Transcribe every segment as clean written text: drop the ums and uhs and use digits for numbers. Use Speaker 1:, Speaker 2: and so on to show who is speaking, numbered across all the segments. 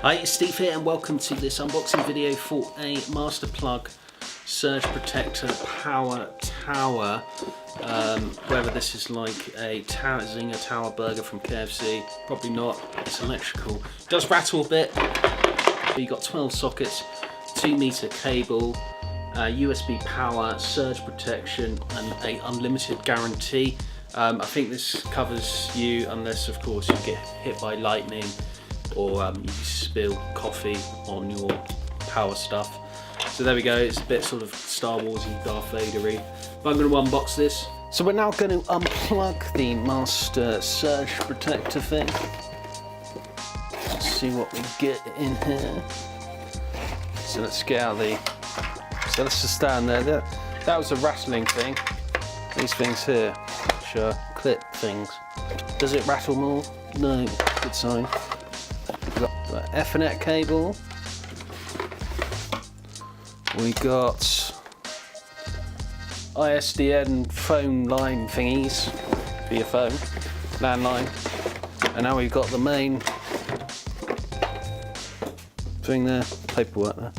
Speaker 1: Hi, it's Steve here and welcome to this unboxing video for a Masterplug surge protector power tower. Whether this is like a Zinger Tower Burger from KFC, probably not. It's electrical. It does rattle a bit. So you've got 12 sockets, 2-meter cable, USB power, surge protection and a unlimited guarantee. I think this covers you unless of course you get hit by lightning or you spill coffee on your power stuff. So there we go, it's a bit sort of Star Warsy, Darth Vader-y. But I'm going to unbox this. So we're now going to unplug the Master Surge Protector thing. Let's see what we get in here. So let's get out the... So let's just stand there. That was a rattling thing. These things here, which are clip things. Does it rattle more? No, good sign. We've got the Ethernet cable. We got ISDN phone line thingies for your phone, landline. And now we've got the main thing there, paperwork there.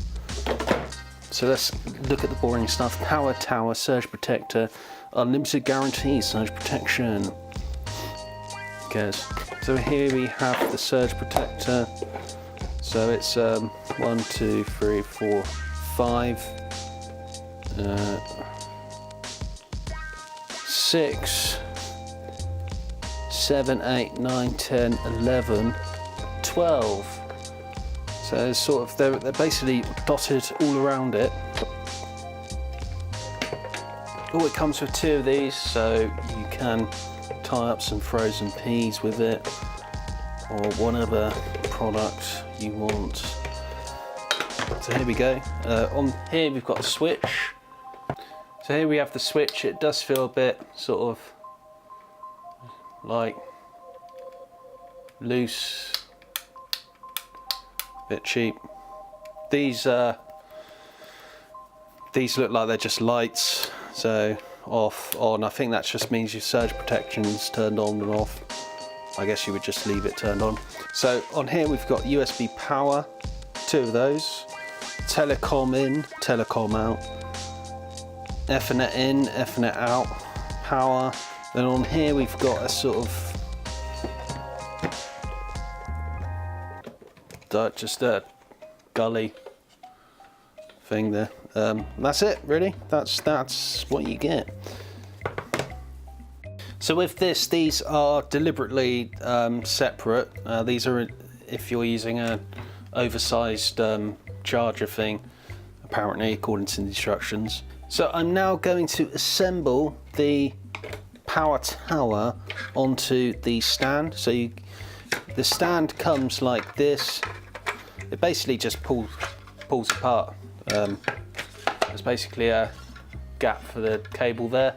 Speaker 1: So let's look at the boring stuff. Power tower, surge protector, unlimited guarantee, surge protection. Cares. So here we have the surge protector. So it's 1, 2, 3, 4, 5, 6, 7, 8, 9, 10, 11, 12. So it's sort of they're basically dotted all around it. Oh, it comes with 2 of these, so you can tie up some frozen peas with it, or whatever product you want. So here we go. On here we've got a switch. So here we have the switch. It does feel a bit sort of like loose, a bit cheap. These look like they're just lights. So off, on. I think that just means your surge protection's turned on and off. I guess you would just leave it turned on. So on here we've got USB power, 2 of those. Telecom in, telecom out. Ethernet in, Ethernet out. Power. Then on here we've got a sort of just a gully thing there. That's it, really. That's what you get. So with this, these are deliberately separate. These are if you're using an oversized charger thing, apparently, according to the instructions. So I'm now going to assemble the power tower onto the stand. So the stand comes like this. It basically just pulls apart. There's basically a gap for the cable there.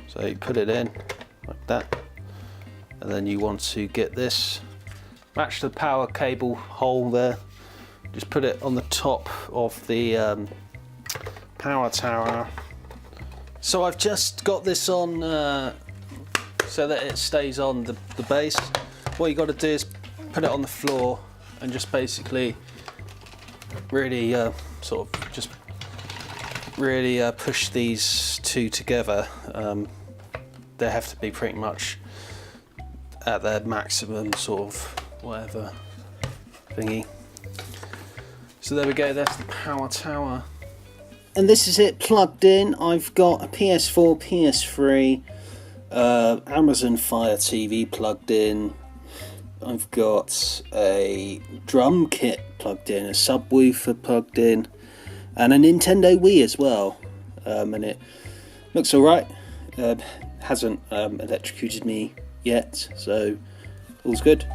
Speaker 1: So you put it in like that. And then you want to get this, match the power cable hole there. Just put it on the top of the power tower. So I've just got this on so that it stays on the base. What you got to do is put it on the floor and just basically really sort of just really push these 2 together. They have to be pretty much at their maximum sort of whatever thingy. So there we go, that's the power tower. And this is it plugged in. I've got a PS4, PS3, Amazon Fire TV plugged in. I've got a drum kit plugged in, a subwoofer plugged in, and a Nintendo Wii as well. And it looks alright. Hasn't electrocuted me yet, so all's good.